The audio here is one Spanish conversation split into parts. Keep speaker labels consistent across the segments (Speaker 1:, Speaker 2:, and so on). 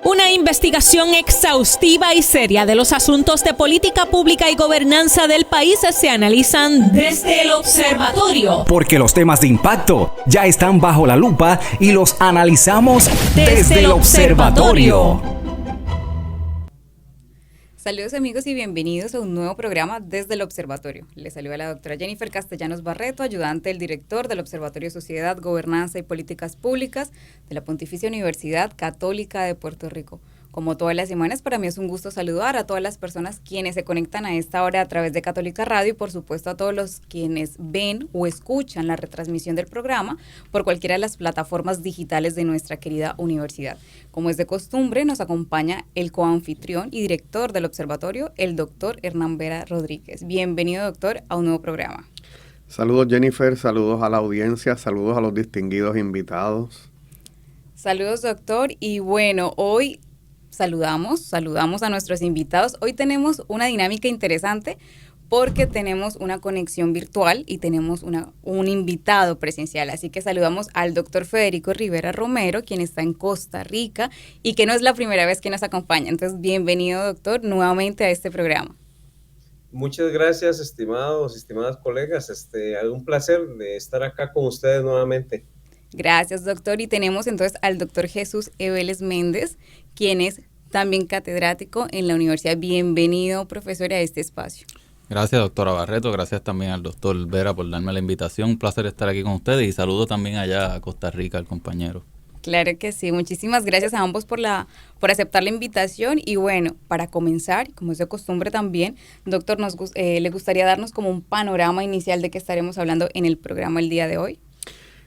Speaker 1: Una investigación exhaustiva y seria de los asuntos de política pública y gobernanza del país se analizan desde el observatorio.
Speaker 2: Porque los temas de impacto ya están bajo la lupa y los analizamos desde el observatorio.
Speaker 3: Saludos amigos y bienvenidos a un nuevo programa desde el Observatorio. Les saluda la doctora Jennifer Castellanos Barreto, ayudante del director del Observatorio Sociedad, Gobernanza y Políticas Públicas de la Pontificia Universidad Católica de Puerto Rico. Como todas las semanas, para mí es un gusto saludar a todas las personas quienes se conectan a esta hora a través de Católica Radio y por supuesto a todos los quienes ven o escuchan la retransmisión del programa por cualquiera de las plataformas digitales de nuestra querida universidad. Como es de costumbre, nos acompaña el coanfitrión y director del observatorio, el doctor Hernán Vera Rodríguez. Bienvenido, doctor, a un nuevo programa.
Speaker 4: Saludos, Jennifer, saludos a la audiencia, saludos a los distinguidos invitados.
Speaker 3: Saludos, doctor, y bueno, hoy saludamos a nuestros invitados. Hoy tenemos una dinámica interesante porque tenemos una conexión virtual y tenemos un invitado presencial. Así que saludamos al doctor Federico Rivera Romero, quien está en Costa Rica y que no es la primera vez que nos acompaña. Entonces, bienvenido, doctor, nuevamente a este programa.
Speaker 5: Muchas gracias, estimadas colegas. Un placer de estar acá con ustedes nuevamente.
Speaker 3: Gracias, doctor. Y tenemos entonces al doctor Jesús Eveles Méndez, quien es también catedrático en la universidad. Bienvenido, profesor, a este espacio.
Speaker 6: Gracias, doctora Barreto. Gracias también al doctor Vera por darme la invitación. Un placer estar aquí con ustedes y saludo también allá a Costa Rica, al compañero.
Speaker 3: Claro que sí. Muchísimas gracias a ambos por aceptar la invitación. Y bueno, para comenzar, como es de costumbre también, doctor, le gustaría darnos como un panorama inicial de qué estaremos hablando en el programa el día de hoy.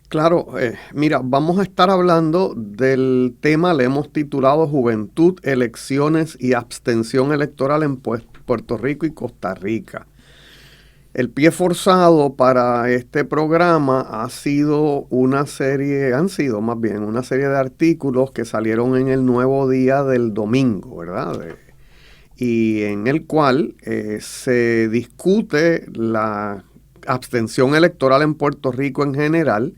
Speaker 4: Claro, mira, vamos a estar hablando del tema, le hemos titulado Juventud, Elecciones y Abstención Electoral en Puerto Rico y Costa Rica. El pie forzado para este programa han sido una serie de artículos que salieron en el Nuevo Día del domingo, ¿verdad? Y en el cual se discute la abstención electoral en Puerto Rico en general.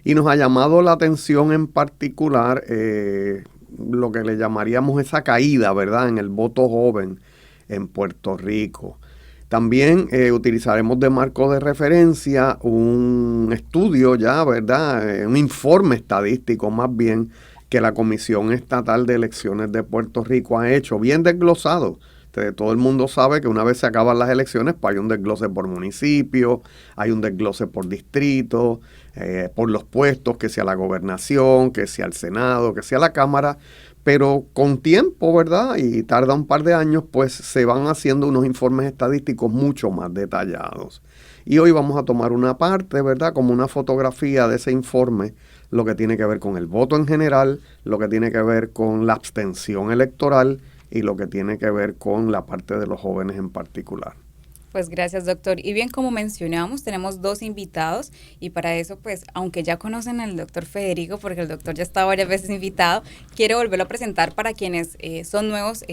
Speaker 4: Y nos ha llamado la atención en particular lo que le llamaríamos esa caída, ¿verdad?, en el voto joven en Puerto Rico. También utilizaremos de marco de referencia un estudio ya, ¿verdad?, un informe estadístico más bien que la Comisión Estatal de Elecciones de Puerto Rico ha hecho, bien desglosado. Todo el mundo sabe que una vez se acaban las elecciones, pues hay un desglose por municipio, hay un desglose por distrito, por los puestos, que sea la gobernación, que sea el Senado, que sea la Cámara, pero con tiempo, ¿verdad? Y tarda un par de años, pues se van haciendo unos informes estadísticos mucho más detallados. Y hoy vamos a tomar una parte, ¿verdad?, como una fotografía de ese informe, lo que tiene que ver con el voto en general, lo que tiene que ver con la abstención electoral, y lo que tiene que ver con la parte de los jóvenes en particular.
Speaker 3: Pues gracias, doctor. Y bien, como mencionamos, tenemos dos invitados y para eso, pues, aunque ya conocen al doctor Federico, porque el doctor ya está varias veces invitado, quiero volverlo a presentar para quienes son nuevos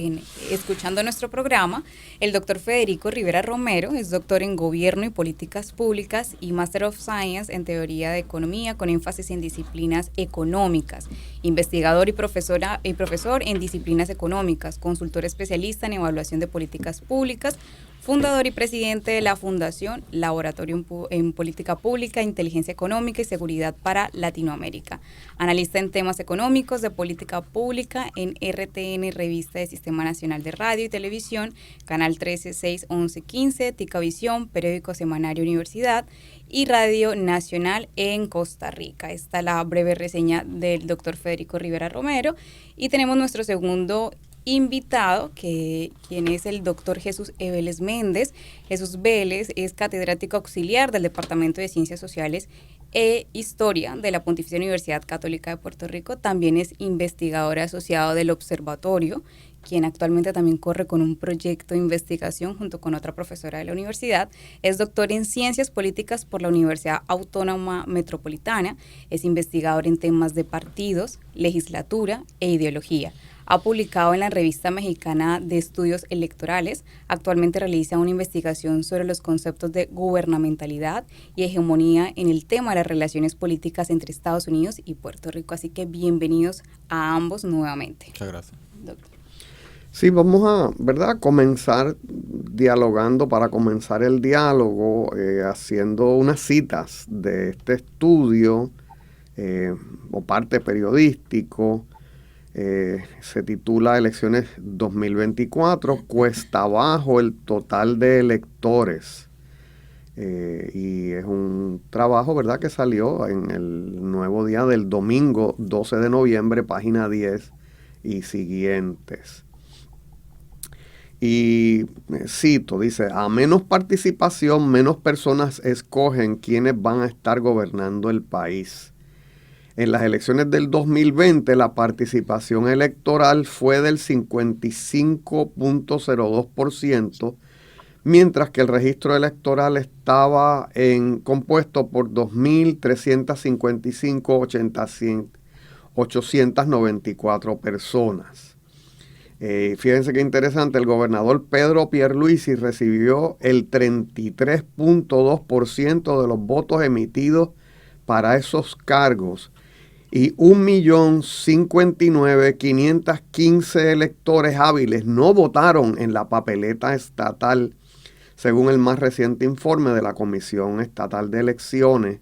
Speaker 3: escuchando nuestro programa. El doctor Federico Rivera Romero es doctor en Gobierno y Políticas Públicas y Master of Science en Teoría de Economía con énfasis en disciplinas económicas, investigador y profesor en disciplinas económicas, consultor especialista en evaluación de políticas públicas, fundador y presidente de la Fundación Laboratorio en Política Pública, Inteligencia Económica y Seguridad para Latinoamérica. Analista en temas económicos de política pública en RTN, Revista de Sistema Nacional de Radio y Televisión, Canal 13, 6, 11, 15, Ticavisión, Periódico Semanario Universidad y Radio Nacional en Costa Rica. Esta es la breve reseña del doctor Federico Rivera Romero. Y tenemos nuestro segundo invitado, quien es el doctor Jesús Eveles Méndez. Jesús Vélez es catedrático auxiliar del Departamento de Ciencias Sociales e Historia de la Pontificia Universidad Católica de Puerto Rico. También es investigador asociado del Observatorio, quien actualmente también corre con un proyecto de investigación junto con otra profesora de la universidad. Es doctor en Ciencias Políticas por la Universidad Autónoma Metropolitana. Es investigador en temas de partidos, legislatura e ideología. ha publicado en la Revista Mexicana de Estudios Electorales. Actualmente realiza una investigación sobre los conceptos de gubernamentalidad y hegemonía en el tema de las relaciones políticas entre Estados Unidos y Puerto Rico. Así que bienvenidos a ambos nuevamente.
Speaker 6: Muchas gracias.
Speaker 3: Doctor.
Speaker 4: Sí, vamos a, ¿verdad?, comenzar dialogando, para comenzar el diálogo, haciendo unas citas de este estudio o parte periodístico. Se titula Elecciones 2024, cuesta abajo el total de electores. Y es un trabajo, ¿verdad?, que salió en el Nuevo Día del domingo 12 de noviembre, página 10 y siguientes. Y cito, dice, a menos participación, menos personas escogen quiénes van a estar gobernando el país. En las elecciones del 2020, la participación electoral fue del 55.02%, mientras que el registro electoral estaba compuesto por 2.355.894 personas. Fíjense qué interesante, el gobernador Pedro Pierluisi recibió el 33.2% de los votos emitidos para esos cargos y 1.059.515 electores hábiles no votaron en la papeleta estatal, según el más reciente informe de la Comisión Estatal de Elecciones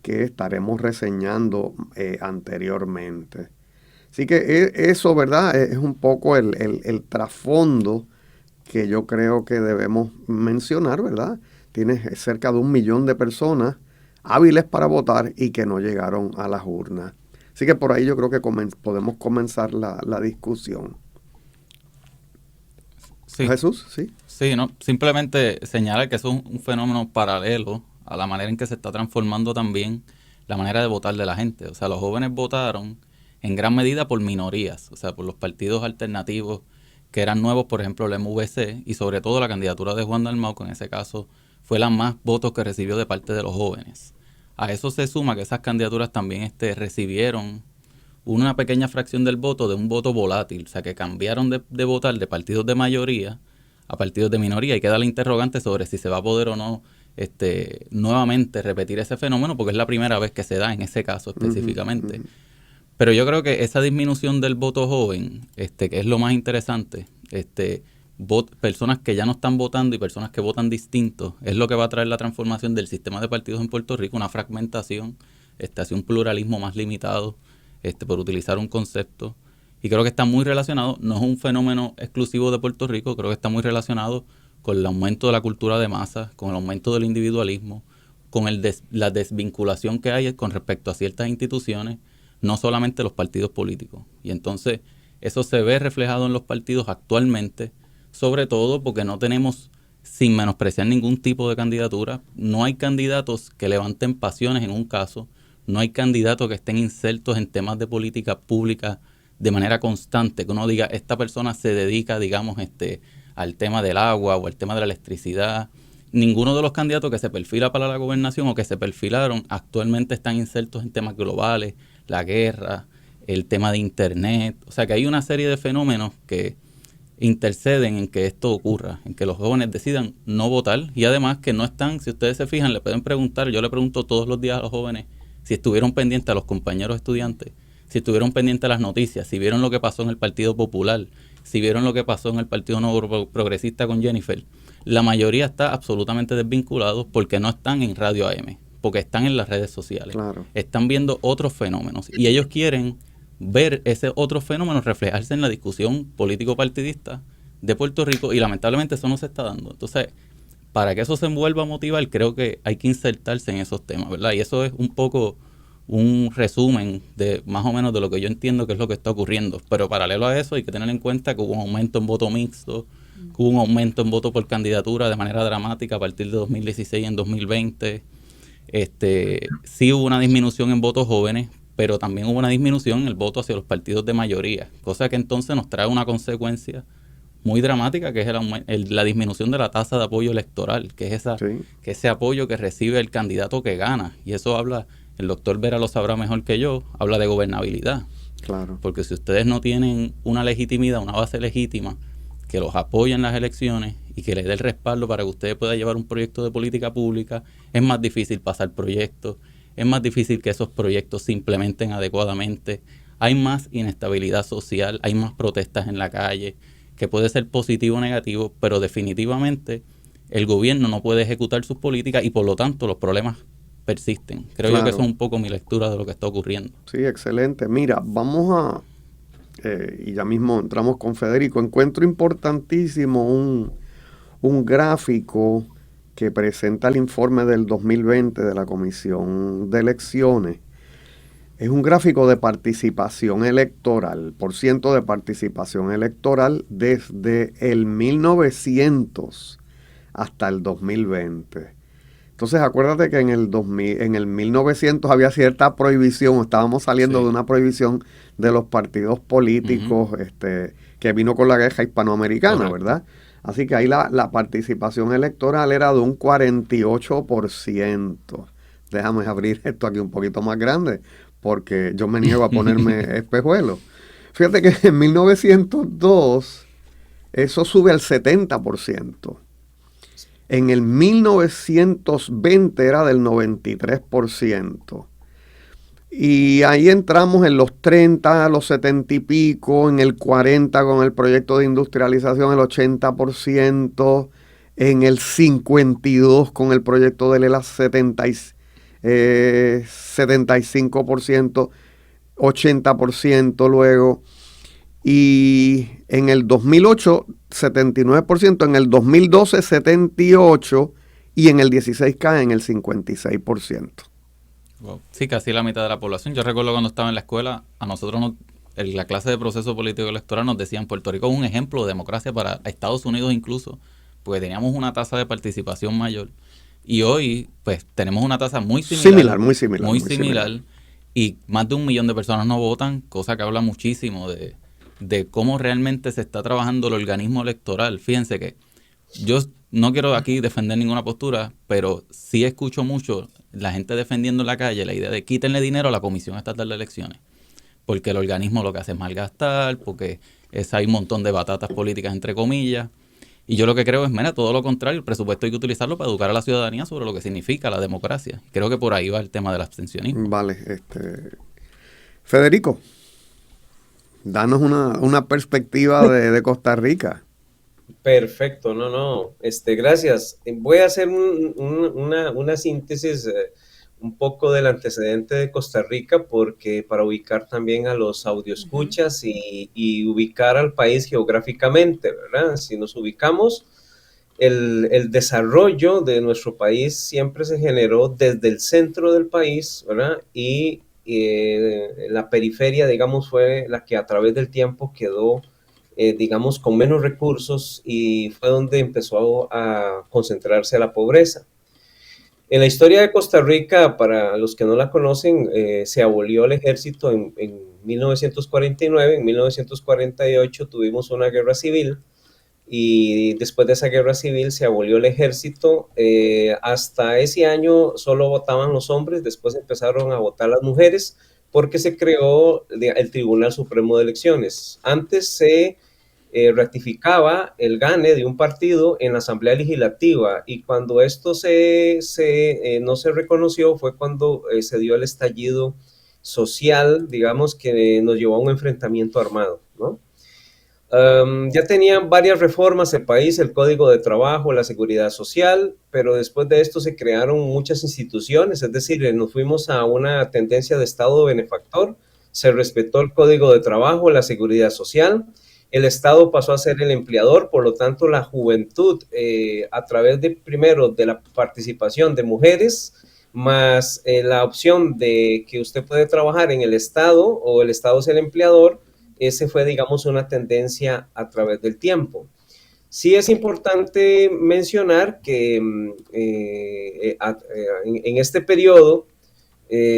Speaker 4: que estaremos reseñando anteriormente. Así que eso, ¿verdad?, es un poco el trasfondo que yo creo que debemos mencionar, ¿verdad? Tienes cerca de 1 millón de personas hábiles para votar y que no llegaron a las urnas. Así que por ahí yo creo que podemos comenzar la discusión.
Speaker 6: Sí.
Speaker 4: Jesús, ¿sí?
Speaker 6: Sí, no, simplemente señalar que eso es un fenómeno paralelo a la manera en que se está transformando también la manera de votar de la gente. O sea, los jóvenes votaron en gran medida por minorías, o sea, por los partidos alternativos que eran nuevos, por ejemplo, el MVC, y sobre todo la candidatura de Juan Dalmau, que en ese caso fue la más votos que recibió de parte de los jóvenes. A eso se suma que esas candidaturas también recibieron una pequeña fracción del voto de un voto volátil, o sea, que cambiaron de votar de partidos de mayoría a partidos de minoría, y queda la interrogante sobre si se va a poder o no nuevamente repetir ese fenómeno, porque es la primera vez que se da en ese caso específicamente. Pero yo creo que esa disminución del voto joven, que es lo más interesante, personas que ya no están votando y personas que votan distintos, es lo que va a traer la transformación del sistema de partidos en Puerto Rico, una fragmentación, hacia un pluralismo más limitado, por utilizar un concepto. Y creo que está muy relacionado, no es un fenómeno exclusivo de Puerto Rico, creo que está muy relacionado con el aumento de la cultura de masas, con el aumento del individualismo, con la desvinculación que hay con respecto a ciertas instituciones, no solamente los partidos políticos. Y entonces eso se ve reflejado en los partidos actualmente, sobre todo porque no tenemos, sin menospreciar ningún tipo de candidatura, no hay candidatos que levanten pasiones en un caso, no hay candidatos que estén insertos en temas de política pública de manera constante, que uno diga, esta persona se dedica, digamos, al tema del agua o al tema de la electricidad. Ninguno de los candidatos que se perfila para la gobernación o que se perfilaron actualmente están insertos en temas globales, la guerra, el tema de internet. O sea que hay una serie de fenómenos que interceden en que esto ocurra, en que los jóvenes decidan no votar, y además que no están, si ustedes se fijan, le pueden preguntar, yo le pregunto todos los días a los jóvenes si estuvieron pendientes, a los compañeros estudiantes, si estuvieron pendientes de las noticias, si vieron lo que pasó en el Partido Popular, si vieron lo que pasó en el Partido Nuevo Progresista con Jennifer. La mayoría está absolutamente desvinculados porque no están en Radio AM, porque están en las redes sociales.
Speaker 4: Claro. Están
Speaker 6: viendo otros fenómenos y ellos quieren ver ese otro fenómeno reflejarse en la discusión político-partidista de Puerto Rico, y lamentablemente eso no se está dando. Entonces, para que eso se vuelva a motivar, creo que hay que insertarse en esos temas, ¿verdad? Y eso es un poco un resumen de más o menos de lo que yo entiendo que es lo que está ocurriendo. Pero paralelo a eso hay que tener en cuenta que hubo un aumento en voto mixto, que hubo un aumento en voto por candidatura de manera dramática a partir de 2016 en 2020. Sí hubo una disminución en votos jóvenes, pero también hubo una disminución en el voto hacia los partidos de mayoría, cosa que entonces nos trae una consecuencia muy dramática, que es la disminución de la tasa de apoyo electoral, que es que ese apoyo que recibe el candidato que gana. Y eso habla, el doctor Vera lo sabrá mejor que yo, habla de gobernabilidad.
Speaker 4: Claro.
Speaker 6: Porque si ustedes no tienen una legitimidad, una base legítima que los apoye en las elecciones y que les dé el respaldo para que ustedes puedan llevar un proyecto de política pública, es más difícil pasar proyectos, es más difícil que esos proyectos se implementen adecuadamente, hay más inestabilidad social, hay más protestas en la calle, que puede ser positivo o negativo, pero definitivamente el gobierno no puede ejecutar sus políticas y por lo tanto los problemas persisten. Creo yo que eso es un poco mi lectura de lo que está ocurriendo.
Speaker 4: Sí, excelente. Mira, vamos y ya mismo entramos con Federico. Encuentro importantísimo un gráfico que presenta el informe del 2020 de la Comisión de Elecciones. Es un gráfico de participación electoral, por ciento de participación electoral desde el 1900 hasta el 2020. Entonces, acuérdate que en el 1900 había cierta prohibición, estábamos saliendo de una prohibición de los partidos políticos que vino con la guerra hispanoamericana, ¿verdad? Así que ahí la participación electoral era de un 48%. Déjame abrir esto aquí un poquito más grande, porque yo me niego a ponerme espejuelos. Fíjate que en 1902 eso sube al 70%. En el 1920 era del 93%. Y ahí entramos en los 30, los 70 y pico, en el 40 con el proyecto de industrialización, el 80%, en el 52 con el proyecto de Lela 75%, 80% luego. Y en el 2008, 79%, en el 2012, 78%, y en el 16 cae en el 56%.
Speaker 6: Wow. Sí, casi la mitad de la población. Yo recuerdo cuando estaba en la escuela, a nosotros en la clase de proceso político electoral nos decían Puerto Rico es un ejemplo de democracia para Estados Unidos incluso, porque teníamos una tasa de participación mayor. Y hoy, pues, tenemos una tasa muy similar. Muy similar. Y más de 1 millón de personas no votan, cosa que habla muchísimo de cómo realmente se está trabajando el organismo electoral. Fíjense que yo no quiero aquí defender ninguna postura, pero sí escucho mucho la gente defendiendo en la calle la idea de quítenle dinero a la Comisión Estatal de Elecciones, porque el organismo lo que hace es malgastar, porque hay un montón de batatas políticas entre comillas. Y yo lo que creo es, mira, todo lo contrario, el presupuesto hay que utilizarlo para educar a la ciudadanía sobre lo que significa la democracia. Creo que por ahí va el tema del abstencionismo.
Speaker 4: Vale, Federico, danos una perspectiva de Costa Rica.
Speaker 5: Perfecto, gracias. Voy a hacer una síntesis un poco del antecedente de Costa Rica, porque para ubicar también a los audioescuchas y ubicar al país geográficamente, ¿verdad? Si nos ubicamos, el desarrollo de nuestro país siempre se generó desde el centro del país, ¿verdad? Y la periferia, digamos, fue la que a través del tiempo quedó digamos, con menos recursos, y fue donde empezó a concentrarse la pobreza. En la historia de Costa Rica, para los que no la conocen, se abolió el ejército en 1949, en 1948 tuvimos una guerra civil, y después de esa guerra civil se abolió el ejército. Hasta ese año solo votaban los hombres, después empezaron a votar las mujeres, porque se creó el Tribunal Supremo de Elecciones. Antes se ratificaba el gane de un partido en la Asamblea Legislativa, y cuando esto no se reconoció fue cuando se dio el estallido social, digamos, que nos llevó a un enfrentamiento armado, ¿no? Ya tenían varias reformas el país, el Código de Trabajo, la Seguridad Social, pero después de esto se crearon muchas instituciones, es decir, nos fuimos a una tendencia de Estado benefactor, se respetó el Código de Trabajo, la Seguridad Social, el Estado pasó a ser el empleador, por lo tanto la juventud, a través primero de la participación de mujeres, más la opción de que usted puede trabajar en el Estado o el Estado es el empleador, ese fue, digamos, una tendencia a través del tiempo. Sí es importante mencionar que en este periodo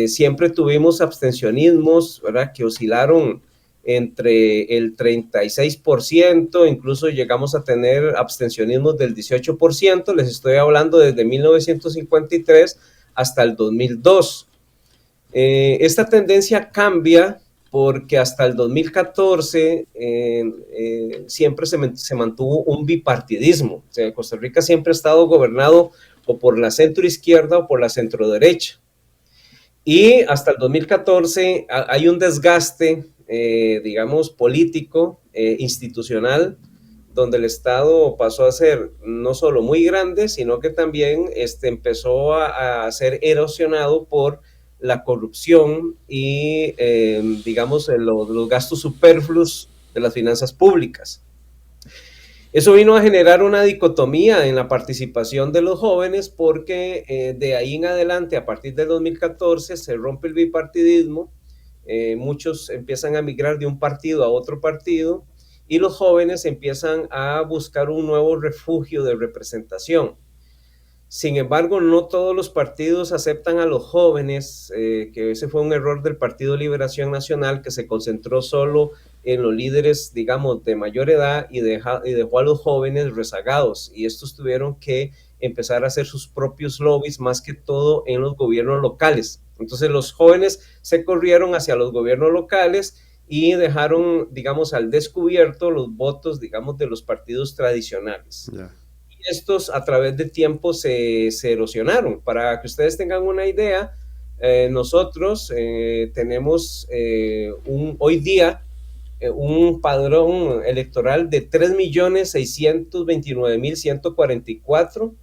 Speaker 5: siempre tuvimos abstencionismos, ¿verdad?, que oscilaron entre el 36%, incluso llegamos a tener abstencionismos del 18%, les estoy hablando desde 1953 hasta el 2002. Esta tendencia cambia porque hasta el 2014 siempre se mantuvo un bipartidismo. O sea, Costa Rica siempre ha estado gobernado o por la centroizquierda o por la centroderecha. Y hasta el 2014 hay un desgaste, digamos, político, institucional, donde el Estado pasó a ser no solo muy grande, sino que también empezó a ser erosionado por la corrupción y, digamos, los gastos superfluos de las finanzas públicas. Eso vino a generar una dicotomía en la participación de los jóvenes porque de ahí en adelante, a partir del 2014, se rompe el bipartidismo, muchos empiezan a migrar de un partido a otro partido y los jóvenes empiezan a buscar un nuevo refugio de representación. Sin embargo, no todos los partidos aceptan a los jóvenes, que ese fue un error del Partido Liberación Nacional, que se concentró solo en los líderes, digamos, de mayor edad y dejó a los jóvenes rezagados. Y estos tuvieron que empezar a hacer sus propios lobbies, más que todo en los gobiernos locales. Entonces los jóvenes se corrieron hacia los gobiernos locales y dejaron, digamos, al descubierto los votos, digamos, de los partidos tradicionales. Yeah. Estos a través de tiempo se erosionaron. Para que ustedes tengan una idea, nosotros tenemos hoy día un padrón electoral de 3.629.144.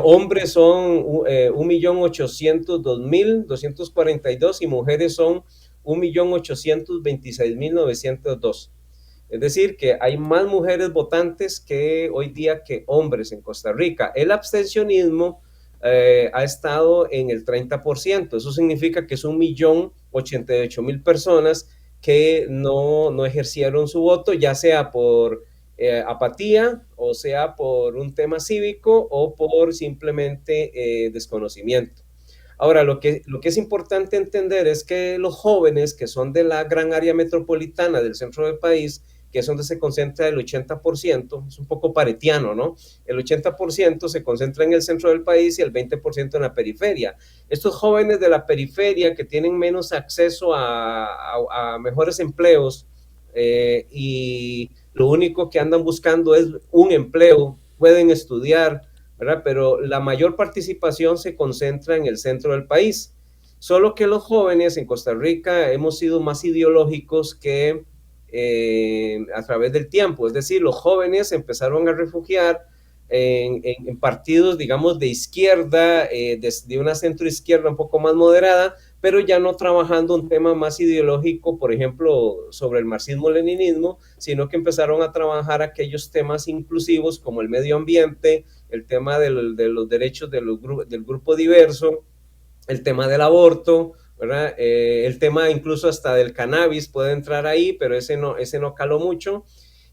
Speaker 5: Hombres son 1.802.242 y mujeres son 1.826.902. Es decir, que hay más mujeres votantes que hoy día que hombres en Costa Rica. El abstencionismo ha estado en el 30%. Eso significa que es 1.088.000 personas que no ejercieron su voto, ya sea por apatía, o sea por un tema cívico, o por simplemente desconocimiento. Ahora, lo que es importante entender es que los jóvenes que son de la gran área metropolitana del centro del país, que es donde se concentra el 80%, es un poco paretiano, ¿no? El 80% se concentra en el centro del país y el 20% en la periferia. Estos jóvenes de la periferia que tienen menos acceso a mejores empleos y lo único que andan buscando es un empleo, pueden estudiar, ¿verdad? Pero la mayor participación se concentra en el centro del país. Solo que los jóvenes en Costa Rica hemos sido más ideológicos que a través del tiempo, es decir, los jóvenes empezaron a refugiar en partidos, digamos, de izquierda, de una centroizquierda un poco más moderada, pero ya no trabajando un tema más ideológico, por ejemplo, sobre el marxismo-leninismo, sino que empezaron a trabajar aquellos temas inclusivos como el medio ambiente, el tema de los derechos del grupo diverso, el tema del aborto, ¿verdad? El tema incluso hasta del cannabis puede entrar ahí, pero ese no caló mucho.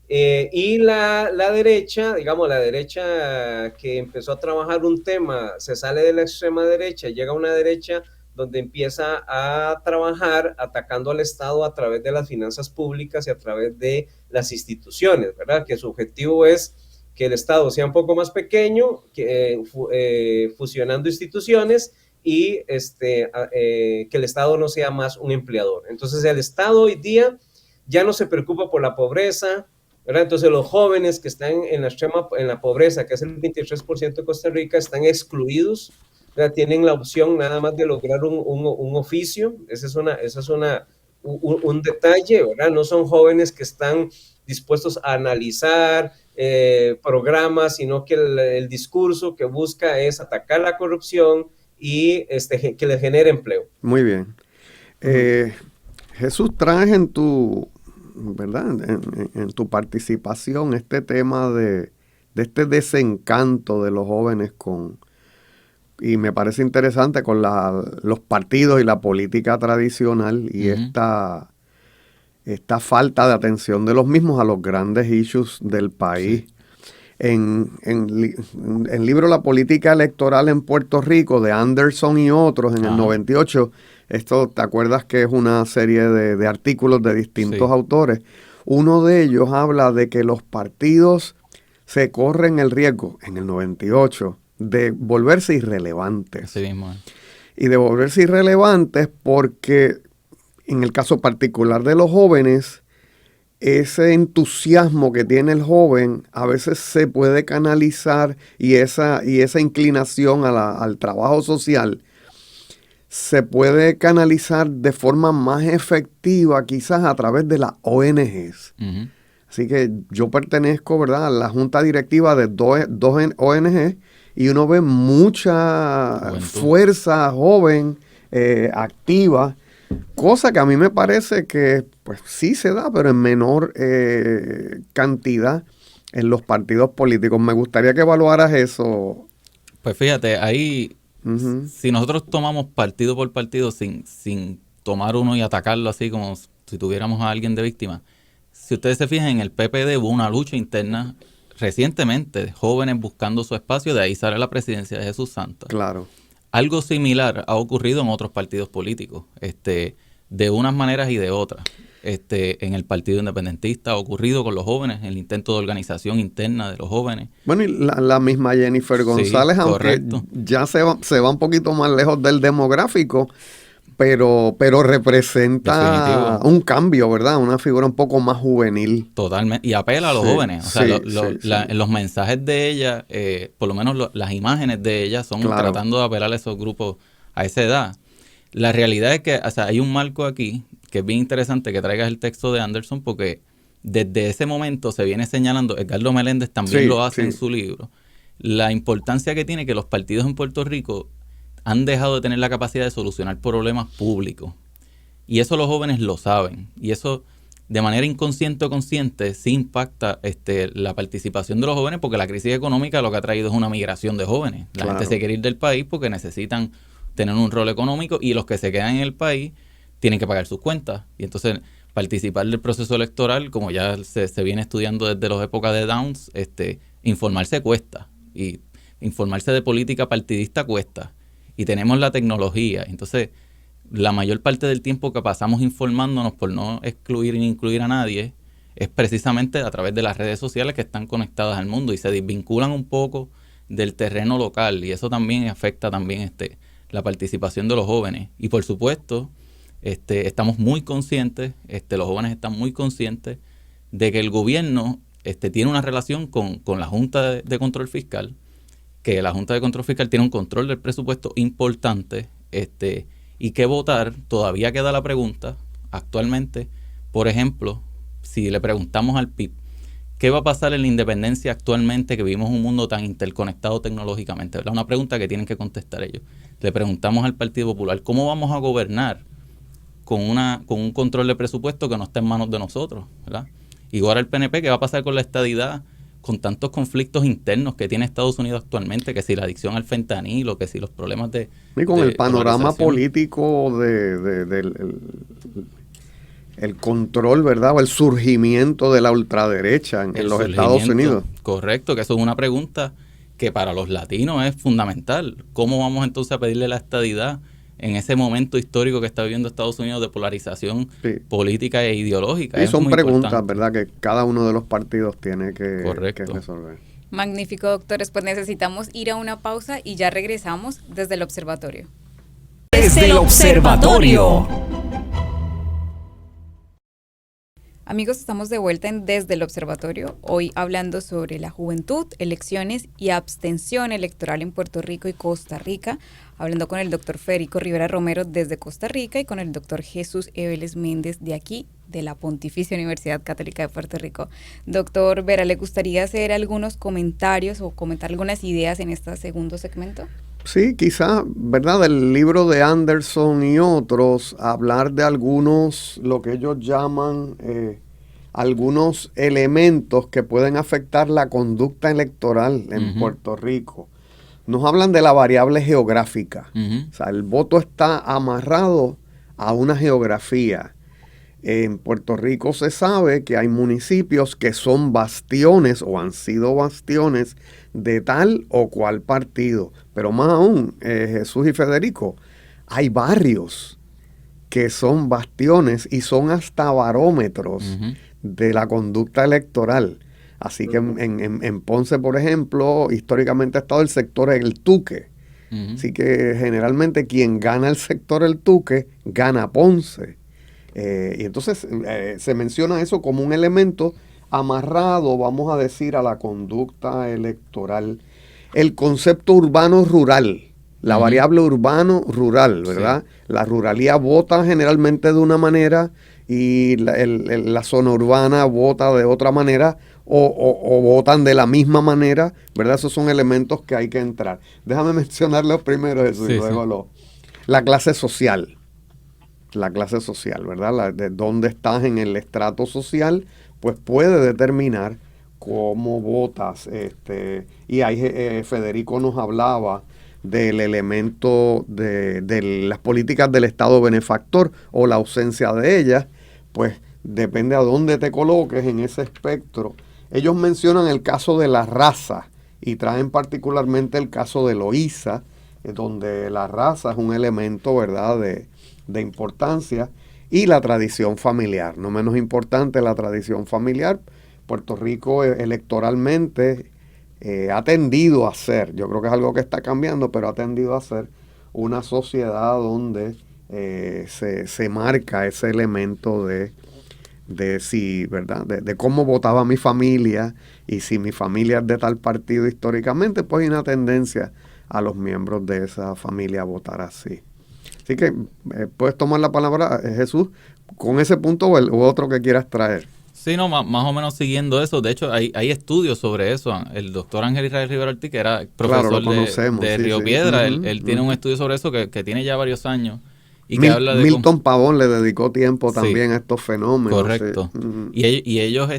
Speaker 5: Y la derecha, digamos, la derecha que empezó a trabajar un tema, se sale de la extrema derecha, llega a una derecha donde empieza a trabajar atacando al Estado a través de las finanzas públicas y a través de las instituciones, ¿verdad? Que su objetivo es que el Estado sea un poco más pequeño, fusionando instituciones, y que el Estado no sea más un empleador. Entonces el Estado hoy día ya no se preocupa por la pobreza, ¿verdad? Entonces los jóvenes que están en la pobreza, que es el 23% de Costa Rica, están excluidos, ¿verdad? Tienen la opción nada más de lograr un oficio. Ese es un detalle, ¿verdad? No son jóvenes que están dispuestos a analizar programas, sino que el discurso que busca es atacar la corrupción y que les genere empleo.
Speaker 4: Muy bien. Jesús, traes en tu, ¿verdad? En tu participación este tema de este desencanto de los jóvenes y me parece interesante con los partidos y la política tradicional y esta falta de atención de los mismos a los grandes issues del país. Sí. En el libro La política electoral en Puerto Rico de Anderson y otros en el 98, esto te acuerdas que es una serie de artículos de distintos autores, uno de ellos habla de que los partidos se corren el riesgo en el 98 de volverse irrelevantes.
Speaker 6: Sí mismo.
Speaker 4: Y de volverse irrelevantes porque en el caso particular de los jóvenes, ese entusiasmo que tiene el joven a veces se puede canalizar y esa inclinación al trabajo social se puede canalizar de forma más efectiva quizás a través de las ONGs.
Speaker 6: Ujú.
Speaker 4: Así que yo pertenezco, ¿verdad?, a la junta directiva de dos ONG y uno ve mucha
Speaker 6: Juventud.
Speaker 4: fuerza joven, activa, cosa que a mí me parece que pues sí se da, pero en menor cantidad en los partidos políticos. Me gustaría que evaluaras eso.
Speaker 6: Pues fíjate, ahí,
Speaker 4: Ujú.
Speaker 6: si nosotros tomamos partido por partido sin tomar uno y atacarlo así como si tuviéramos a alguien de víctima, si ustedes se fijan, en el PPD hubo una lucha interna recientemente, de jóvenes buscando su espacio, de ahí sale la presidencia de Jesús Santa.
Speaker 4: Claro.
Speaker 6: Algo similar ha ocurrido en otros partidos políticos, de unas maneras y de otras. En el Partido Independentista ha ocurrido con los jóvenes, el intento de organización interna de los jóvenes.
Speaker 4: Bueno, y la misma Jennifer González,
Speaker 6: Sí,
Speaker 4: aunque
Speaker 6: correcto.
Speaker 4: ya se va un poquito más lejos del demográfico, pero representa
Speaker 6: Definitivo.
Speaker 4: un cambio, ¿verdad? Una figura un poco más juvenil.
Speaker 6: Totalmente, y apela a los
Speaker 4: Sí,
Speaker 6: jóvenes. O sea,
Speaker 4: sí, sí.
Speaker 6: en los mensajes de ella, por lo menos las imágenes de ella son
Speaker 4: Claro.
Speaker 6: tratando de apelar a esos grupos a esa edad. La realidad es que, o sea, hay un marco aquí que es bien interesante que traigas el texto de Anderson, porque desde ese momento se viene señalando, Edgardo Meléndez también
Speaker 4: Sí,
Speaker 6: lo hace
Speaker 4: sí.
Speaker 6: en su libro, la importancia que tiene que los partidos en Puerto Rico han dejado de tener la capacidad de solucionar problemas públicos. Y eso los jóvenes lo saben. Y eso, de manera inconsciente o consciente, sí impacta la participación de los jóvenes, porque la crisis económica lo que ha traído es una migración de jóvenes. La
Speaker 4: Claro.
Speaker 6: gente se quiere ir del país porque necesitan tener un rol económico, y los que se quedan en el país tienen que pagar sus cuentas. Y entonces participar del proceso electoral, como ya se viene estudiando desde las épocas de Downs, informarse cuesta. Y informarse de política partidista cuesta. Y tenemos la tecnología. Entonces, la mayor parte del tiempo que pasamos informándonos, por no excluir ni incluir a nadie, es precisamente a través de las redes sociales que están conectadas al mundo y se desvinculan un poco del terreno local, y eso también afecta también la participación de los jóvenes. Y por supuesto, estamos muy conscientes, los jóvenes están muy conscientes de que el gobierno tiene una relación con la Junta de Control Fiscal, que la Junta de Control Fiscal tiene un control del presupuesto importante, y que votar, todavía queda la pregunta actualmente. Por ejemplo, si le preguntamos al PIB, ¿qué va a pasar en la independencia actualmente, que vivimos un mundo tan interconectado tecnológicamente? ¿Verdad? Una pregunta que tienen que contestar ellos. Le preguntamos al Partido Popular, ¿cómo vamos a gobernar con un control de presupuesto que no está en manos de nosotros? ¿Verdad? Igual al PNP, ¿qué va a pasar con la estadidad, con tantos conflictos internos que tiene Estados Unidos actualmente, que si la adicción al fentanilo, que si los problemas de...
Speaker 4: Y con el panorama
Speaker 6: polarización
Speaker 4: político el control, ¿verdad? O el surgimiento de la ultraderecha en los Estados Unidos.
Speaker 6: Correcto, que eso es una pregunta que para los latinos es fundamental. ¿Cómo vamos entonces a pedirle la estadidad en ese momento histórico que está viviendo Estados Unidos de polarización política e ideológica?
Speaker 4: Y son preguntas,
Speaker 6: importante,
Speaker 4: ¿verdad?, que cada uno de los partidos tiene que resolver.
Speaker 3: Magnífico, doctores. Pues necesitamos ir a una pausa y ya regresamos desde el observatorio.
Speaker 2: Desde el observatorio.
Speaker 3: Amigos, estamos de vuelta en Desde el Observatorio, hoy hablando sobre la juventud, elecciones y abstención electoral en Puerto Rico y Costa Rica, hablando con el doctor Federico Rivera Romero desde Costa Rica y con el doctor Jesús Eveles Méndez de aquí, de la Pontificia Universidad Católica de Puerto Rico. Doctor Vera, ¿le gustaría hacer algunos comentarios o comentar algunas ideas en este segundo segmento?
Speaker 4: Sí, quizá, ¿verdad?, del libro de Anderson y otros, hablar de algunos, lo que ellos llaman, algunos elementos que pueden afectar la conducta electoral en Puerto Rico. Nos hablan de la variable geográfica. O sea, el voto está amarrado a una geografía. En Puerto Rico se sabe que hay municipios que son bastiones o han sido bastiones de tal o cual partido. Pero más aún, Jesús y Federico, hay barrios que son bastiones y son hasta barómetros de la conducta electoral. Así que en Ponce, por ejemplo, históricamente ha estado el sector El Tuque. Así que generalmente quien gana el sector El Tuque, gana Ponce. Y entonces se menciona eso como un elemento amarrado, vamos a decir, a la conducta electoral. El concepto urbano-rural, la variable urbano-rural, ¿verdad? Sí. La ruralía vota generalmente de una manera y la zona urbana vota de otra manera o votan de la misma manera, ¿verdad? Esos son elementos que hay que entrar. Déjame mencionarlos primero eso y luego la clase social. La clase social, ¿verdad? De dónde estás en el estrato social, pues puede determinar cómo votas. Y ahí Federico nos hablaba del elemento de las políticas del Estado benefactor o la ausencia de ellas, pues depende a dónde te coloques en ese espectro. Ellos mencionan el caso de la raza y traen particularmente el caso de Loíza, donde la raza es un elemento, ¿verdad?, de importancia, y la tradición familiar, no menos importante la tradición familiar. Puerto Rico electoralmente ha tendido a ser, yo creo que es algo que está cambiando, pero ha tendido a ser una sociedad donde se marca ese elemento de si, ¿verdad?, de cómo votaba mi familia, y si mi familia es de tal partido históricamente, pues hay una tendencia a los miembros de esa familia a votar así. Así que puedes tomar la palabra, Jesús, con ese punto u otro que quieras traer.
Speaker 6: Sí, no, más o menos siguiendo eso. De hecho, hay estudios sobre eso. El doctor Ángel Israel Rivera Ortiz, que era profesor de Río Piedra, él tiene un estudio sobre eso que tiene ya varios años. Y que habla de
Speaker 4: Milton Pavón le dedicó tiempo también a estos fenómenos.
Speaker 6: Correcto. Y ellos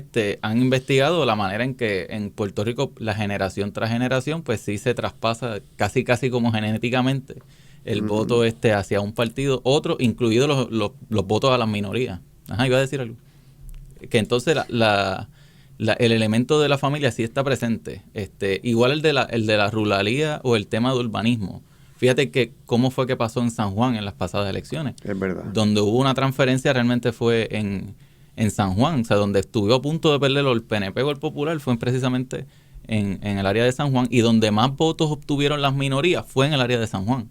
Speaker 6: han investigado la manera en que en Puerto Rico la generación tras generación pues sí se traspasa casi como genéticamente el voto hacia un partido, otro, incluidos los votos a las minorías. Ajá, iba a decir algo. Que entonces el elemento de la familia sí está presente. Igual el de la ruralía o el tema de urbanismo. Fíjate que cómo fue que pasó en San Juan en las pasadas elecciones.
Speaker 4: Es verdad.
Speaker 6: Donde hubo una transferencia realmente fue en San Juan. O sea, donde estuvo a punto de perderlo el PNP o el Popular fue precisamente en el área de San Juan. Y donde más votos obtuvieron las minorías fue en el área de San Juan.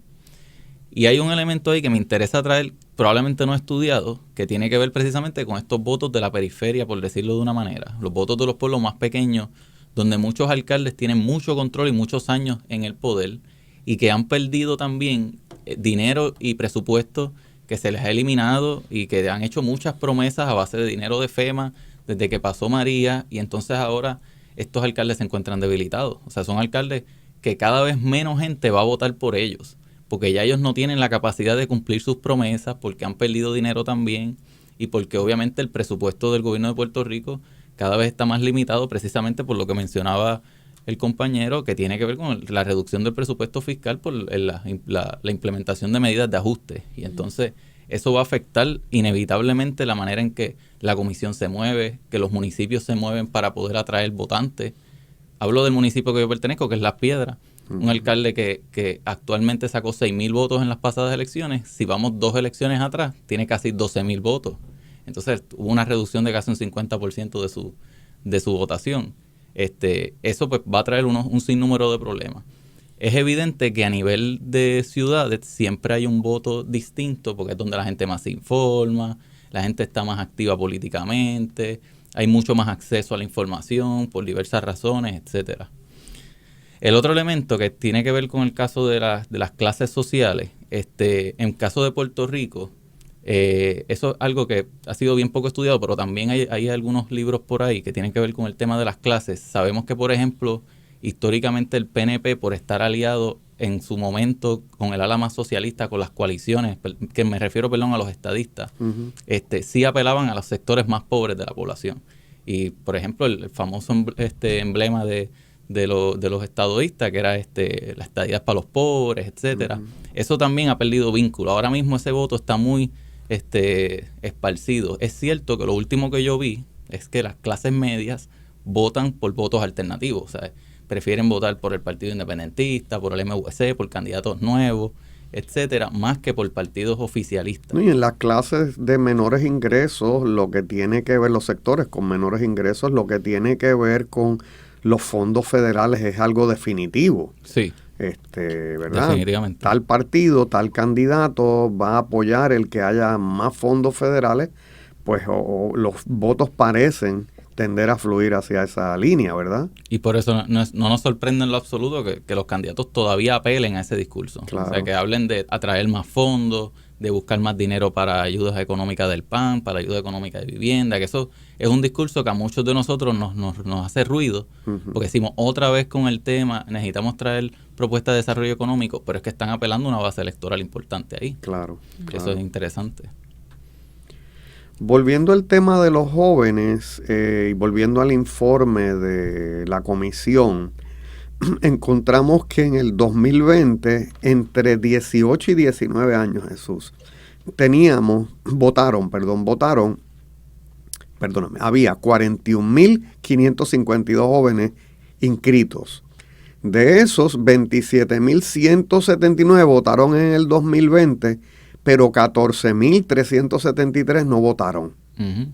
Speaker 6: Y hay un elemento ahí que me interesa traer, probablemente no estudiado, que tiene que ver precisamente con estos votos de la periferia, por decirlo de una manera. Los votos de los pueblos más pequeños, donde muchos alcaldes tienen mucho control y muchos años en el poder, y que han perdido también dinero y presupuesto que se les ha eliminado y que han hecho muchas promesas a base de dinero de FEMA desde que pasó María, y entonces ahora estos alcaldes se encuentran debilitados. O sea, son alcaldes que cada vez menos gente va a votar por ellos, porque ya ellos no tienen la capacidad de cumplir sus promesas, porque han perdido dinero también, y porque obviamente el presupuesto del gobierno de Puerto Rico cada vez está más limitado, precisamente por lo que mencionaba el compañero, que tiene que ver con la reducción del presupuesto fiscal por la implementación de medidas de ajuste. Y entonces eso va a afectar inevitablemente la manera en que la comisión se mueve, que los municipios se mueven para poder atraer votantes. Hablo del municipio que yo pertenezco, que es Las Piedras. Un alcalde que actualmente sacó 6,000 votos en las pasadas elecciones. Si vamos 2 elecciones atrás, tiene casi 12,000 votos. Entonces hubo una reducción de casi un 50% de su votación. Eso pues va a traer un sinnúmero de problemas. Es evidente que a nivel de ciudades siempre hay un voto distinto, porque es donde la gente más se informa, la gente está más activa políticamente, hay mucho más acceso a la información por diversas razones, etcétera. El otro elemento que tiene que ver con el caso de las clases sociales, en caso de Puerto Rico, eso es algo que ha sido bien poco estudiado, pero también hay algunos libros por ahí que tienen que ver con el tema de las clases. Sabemos que, por ejemplo, históricamente el PNP, por estar aliado en su momento con el ala más socialista, con las coaliciones, que me refiero, a los estadistas, sí apelaban a los sectores más pobres de la población. Y, por ejemplo, el famoso emblema de los estadistas, que era la estadidad para los pobres, etcétera. Eso también ha perdido vínculo. Ahora mismo ese voto está muy esparcido. Es cierto que lo último que yo vi es que las clases medias votan por votos alternativos. O sea, prefieren votar por el Partido Independentista, por el MVC, por candidatos nuevos, etcétera, más que por partidos oficialistas.
Speaker 4: Y en las clases de menores ingresos, lo que tiene que ver, los sectores con menores ingresos, lo que tiene que ver con los fondos federales es algo definitivo.
Speaker 6: Sí.
Speaker 4: ¿verdad?
Speaker 6: Definitivamente.
Speaker 4: Tal partido, tal candidato va a apoyar el que haya más fondos federales, pues o los votos parecen tender a fluir hacia esa línea, ¿verdad?
Speaker 6: Y por eso no nos sorprende en lo absoluto que los candidatos todavía apelen a ese discurso.
Speaker 4: Claro.
Speaker 6: O sea, que hablen de atraer más fondos, de buscar más dinero para ayudas económicas del PAN, para ayuda económica de vivienda, que eso es un discurso que a muchos de nosotros nos hace ruido, porque decimos otra vez con el tema, necesitamos traer propuestas de desarrollo económico, pero es que están apelando a una base electoral importante ahí.
Speaker 4: Claro.
Speaker 6: Eso es interesante.
Speaker 4: Volviendo al tema de los jóvenes y volviendo al informe de la comisión, encontramos que en el 2020, entre 18 y 19 años, Jesús, había 41.552 jóvenes inscritos. De esos, 27.179 votaron en el 2020, pero 14.373 no votaron.
Speaker 6: Uh-huh.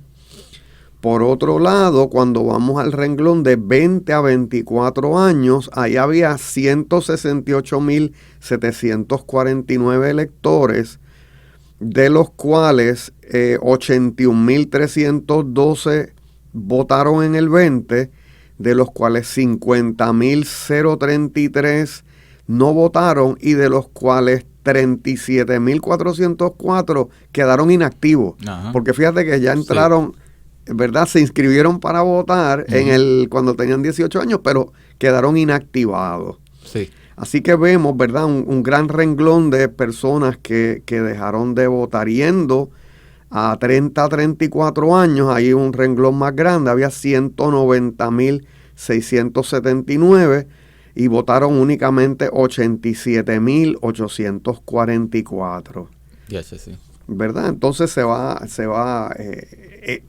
Speaker 4: Por otro lado, cuando vamos al renglón de 20 a 24 años, ahí había 168.749 electores, de los cuales 81.312 votaron en el 20, de los cuales 50.033 no votaron y de los cuales 37.404 quedaron inactivos. Ajá. Porque fíjate que ya entraron, ¿verdad? Se inscribieron para votar cuando tenían 18 años, pero quedaron inactivados.
Speaker 6: Sí.
Speaker 4: Así que vemos, ¿verdad? Un gran renglón de personas que dejaron de votar. Yendo a 30 a 34 años, hay un renglón más grande, había 190.679 y votaron únicamente 87.844.
Speaker 6: Ya sé, sí.
Speaker 4: ¿Verdad? Entonces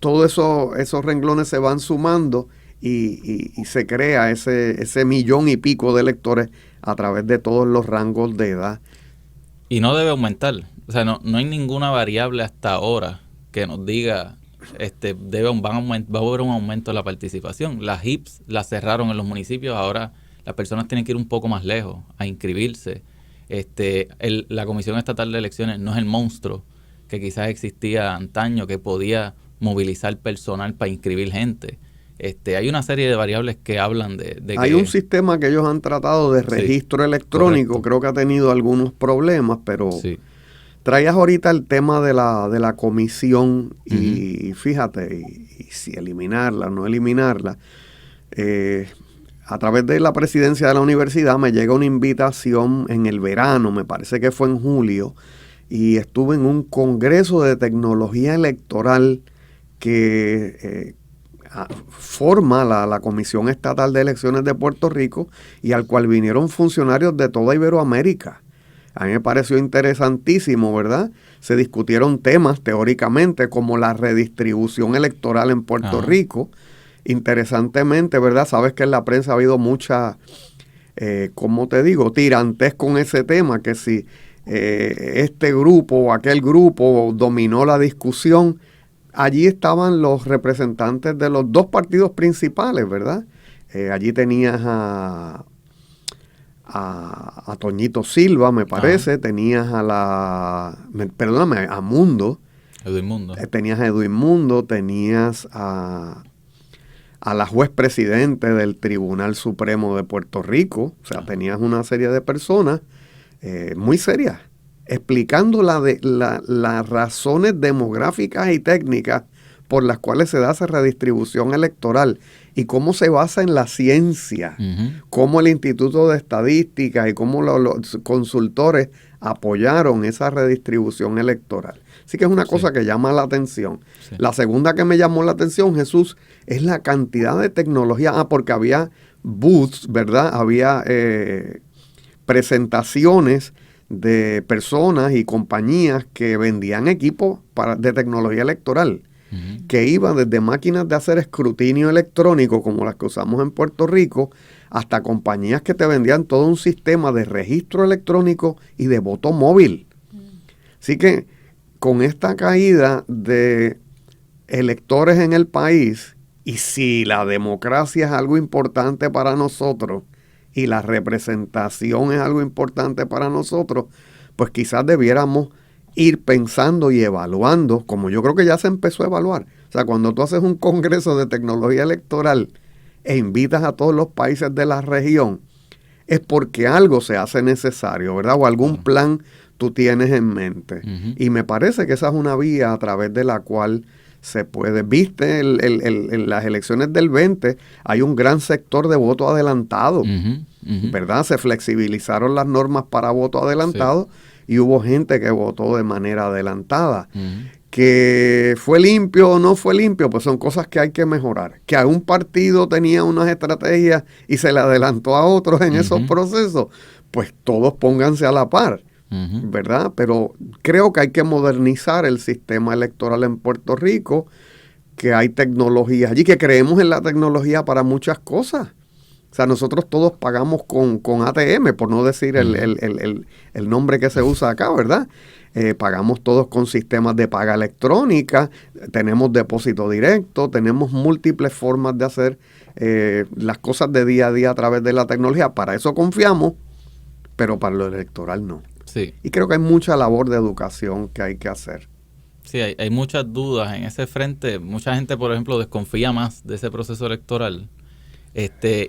Speaker 4: todos esos renglones se van sumando y se crea ese millón y pico de electores a través de todos los rangos de edad.
Speaker 6: Y no debe aumentar. O sea, no hay ninguna variable hasta ahora que nos diga va a haber un aumento de la participación. Las HIPs las cerraron en los municipios, ahora las personas tienen que ir un poco más lejos a inscribirse. La Comisión Estatal de Elecciones no es el monstruo que quizás existía antaño, que podía movilizar personal para inscribir gente. Hay una serie de variables que hablan de
Speaker 4: hay un sistema que ellos han tratado de registro electrónico, correcto. Creo que ha tenido algunos problemas, pero traías ahorita el tema de la comisión y fíjate, y si eliminarla, no eliminarla. A través de la presidencia de la universidad me llega una invitación en el verano, me parece que fue en julio, y estuve en un congreso de tecnología electoral que forma la Comisión Estatal de Elecciones de Puerto Rico y al cual vinieron funcionarios de toda Iberoamérica. A mí me pareció interesantísimo, ¿verdad? Se discutieron temas teóricamente como la redistribución electoral en Puerto Rico. Interesantemente, ¿verdad? Sabes que en la prensa ha habido mucha, tirantes con ese tema, que si este grupo o aquel grupo dominó la discusión. Allí estaban los representantes de los dos partidos principales, ¿verdad? Allí tenías a Toñito Silva, me parece, tenías a Mundo.
Speaker 6: Edwin Mundo.
Speaker 4: Tenías a Edwin Mundo, tenías a la juez presidente del Tribunal Supremo de Puerto Rico. O sea, tenías una serie de personas muy serias, explicando las razones demográficas y técnicas por las cuales se da esa redistribución electoral y cómo se basa en la ciencia, cómo el Instituto de Estadística y cómo los consultores apoyaron esa redistribución electoral. Así que es una cosa que llama la atención. Sí. La segunda que me llamó la atención, Jesús, es la cantidad de tecnología. Porque había booths, ¿verdad? Había presentaciones de personas y compañías que vendían equipos de tecnología electoral, que iban desde máquinas de hacer escrutinio electrónico, como las que usamos en Puerto Rico, hasta compañías que te vendían todo un sistema de registro electrónico y de voto móvil. Así que con esta caída de electores en el país, y si la democracia es algo importante para nosotros, y la representación es algo importante para nosotros, pues quizás debiéramos ir pensando y evaluando, como yo creo que ya se empezó a evaluar. O sea, cuando tú haces un congreso de tecnología electoral e invitas a todos los países de la región, es porque algo se hace necesario, ¿verdad? O algún plan tú tienes en mente. Y me parece que esa es una vía a través de la cual se puede. Viste, en las elecciones del 20 hay un gran sector de voto adelantado, ¿verdad? Se flexibilizaron las normas para voto adelantado y hubo gente que votó de manera adelantada. Que fue limpio o no fue limpio, pues son cosas que hay que mejorar. Que a un partido tenía unas estrategias y se le adelantó a otros en esos procesos, pues todos pónganse a la par, ¿verdad? Pero creo que hay que modernizar el sistema electoral en Puerto Rico, que hay tecnologías allí, que creemos en la tecnología para muchas cosas. O sea, nosotros todos pagamos con ATM, por no decir el nombre que se usa acá, ¿verdad? Pagamos todos con sistemas de paga electrónica, tenemos depósito directo, tenemos múltiples formas de hacer las cosas de día a día a través de la tecnología. Para eso confiamos, pero para lo electoral no.
Speaker 6: Sí.
Speaker 4: Y creo que hay mucha labor de educación que hay que hacer.
Speaker 6: Sí, hay muchas dudas en ese frente. Mucha gente, por ejemplo, desconfía más de ese proceso electoral.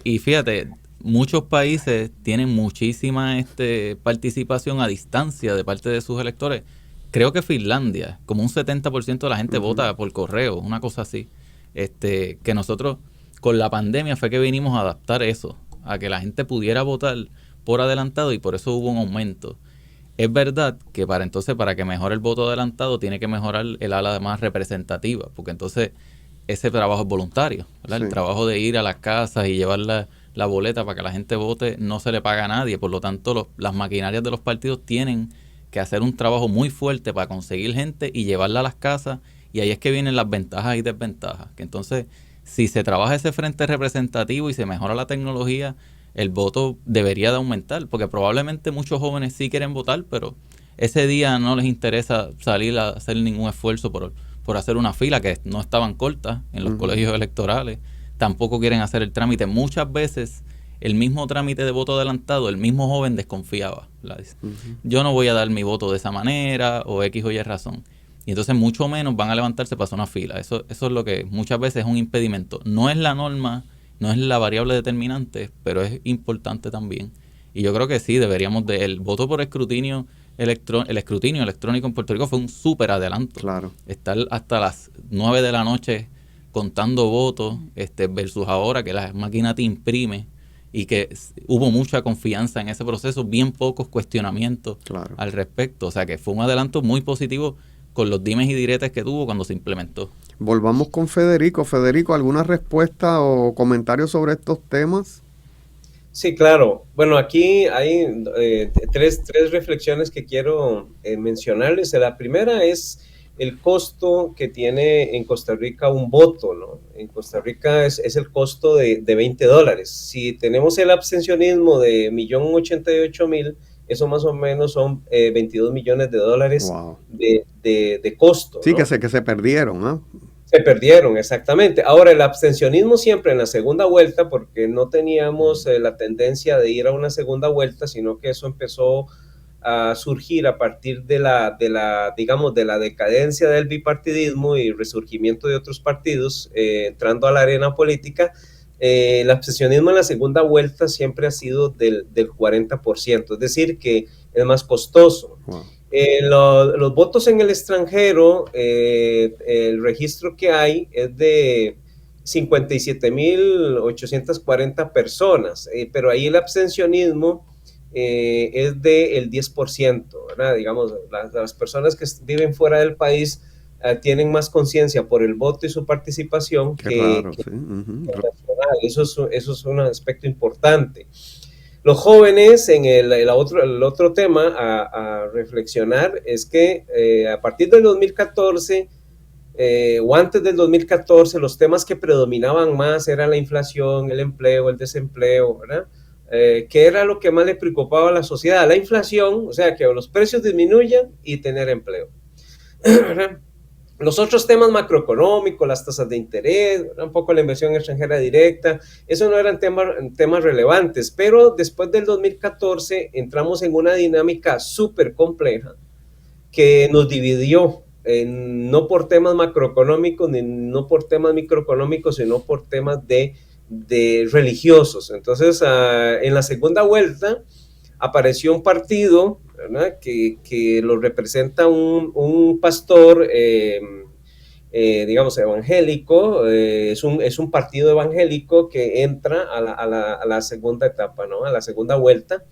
Speaker 6: Y fíjate, muchos países tienen muchísima participación a distancia de parte de sus electores. Creo que Finlandia, como un 70% de la gente vota por correo, una cosa así. Que nosotros con la pandemia fue que vinimos a adaptar eso, a que la gente pudiera votar por adelantado, y por eso hubo un aumento. Es verdad que para que mejore el voto adelantado tiene que mejorar el ala más representativa, porque entonces ese trabajo es voluntario, ¿verdad? Sí. El trabajo de ir a las casas y llevar la boleta para que la gente vote no se le paga a nadie. Por lo tanto, las maquinarias de los partidos tienen que hacer un trabajo muy fuerte para conseguir gente y llevarla a las casas, y ahí es que vienen las ventajas y desventajas. Que entonces, si se trabaja ese frente representativo y se mejora la tecnología, el voto debería de aumentar, porque probablemente muchos jóvenes sí quieren votar, pero ese día no les interesa salir a hacer ningún esfuerzo por hacer una fila, que no estaban cortas en los colegios electorales. Tampoco quieren hacer el trámite. Muchas veces el mismo trámite de voto adelantado, el mismo joven desconfiaba. Yo no voy a dar mi voto de esa manera, o X o Y razón. Y entonces mucho menos van a levantarse para hacer una fila. Eso es lo que muchas veces es un impedimento. No es la norma, no es la variable determinante, pero es importante también. Y yo creo que sí, deberíamos el voto por escrutinio el escrutinio electrónico en Puerto Rico fue un súper adelanto.
Speaker 4: Claro.
Speaker 6: Estar hasta las 9 de la noche contando votos versus ahora que la máquina te imprime, y que hubo mucha confianza en ese proceso, bien pocos cuestionamientos al respecto. O sea que fue un adelanto muy positivo con los dimes y diretes que tuvo cuando se implementó.
Speaker 4: Volvamos con Federico. Federico, ¿alguna respuesta o comentario sobre estos temas?
Speaker 5: Sí, claro. Bueno, aquí hay tres reflexiones que quiero mencionarles. La primera es el costo que tiene en Costa Rica un voto, ¿no? En Costa Rica es el costo de $20. Si tenemos el abstencionismo de 1.088.000, eso más o menos son $22 millones
Speaker 4: wow.
Speaker 5: de costo.
Speaker 4: Sí,
Speaker 5: ¿no?
Speaker 4: que se perdieron, ¿no?
Speaker 5: Se perdieron, exactamente. Ahora, el abstencionismo siempre en la segunda vuelta, porque no teníamos la tendencia de ir a una segunda vuelta, sino que eso empezó a surgir a partir de la decadencia del bipartidismo y resurgimiento de otros partidos entrando a la arena política. El abstencionismo en la segunda vuelta siempre ha sido del 40%, es decir, que es más costoso. Wow. Los votos en el extranjero, el registro que hay es de 57.840 personas, pero ahí el abstencionismo es del 10%, ¿verdad? Digamos, las personas que viven fuera del país tienen más conciencia por el voto y su participación que
Speaker 4: sí.
Speaker 5: nacional. Eso es un aspecto importante. Los jóvenes, en el otro tema a reflexionar es que a partir del 2014 o antes del 2014, los temas que predominaban más eran la inflación, el empleo, el desempleo, ¿verdad? ¿Qué era lo que más le preocupaba a la sociedad? La inflación, o sea, que los precios disminuyan y tener empleo, ¿verdad? Los otros temas macroeconómicos, las tasas de interés, un poco la inversión extranjera directa, eso no eran temas relevantes, pero después del 2014 entramos en una dinámica súper compleja que nos dividió, no por temas macroeconómicos, ni no por temas microeconómicos, sino por temas de religiosos. Entonces, en la segunda vuelta apareció un partido, ¿verdad?, que lo representa un pastor, digamos, evangélico, es un partido evangélico que entra a la segunda etapa, ¿no?, a la segunda vuelta.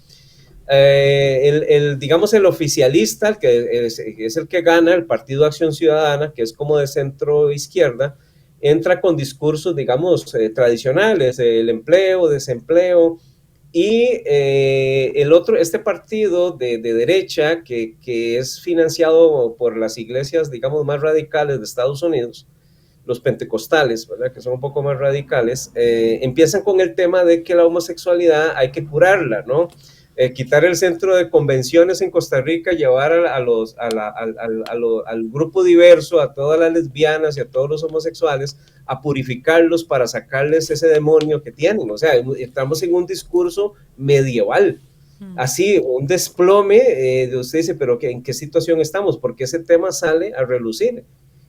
Speaker 5: Digamos, el oficialista, el que es el que gana, el Partido Acción Ciudadana, que es como de centro izquierda, entra con discursos, digamos, tradicionales, el empleo, desempleo, y este partido de derecha, que es financiado por las iglesias, digamos, más radicales de Estados Unidos, los pentecostales, ¿verdad?, que son un poco más radicales, empiezan con el tema de que la homosexualidad hay que curarla, ¿no? Quitar el centro de convenciones en Costa Rica, llevar al grupo diverso, a todas las lesbianas y a todos los homosexuales, a purificarlos para sacarles ese demonio que tienen. O sea, estamos en un discurso medieval, así, un desplome, usted dice, pero ¿en qué situación estamos? Porque ese tema sale a relucir.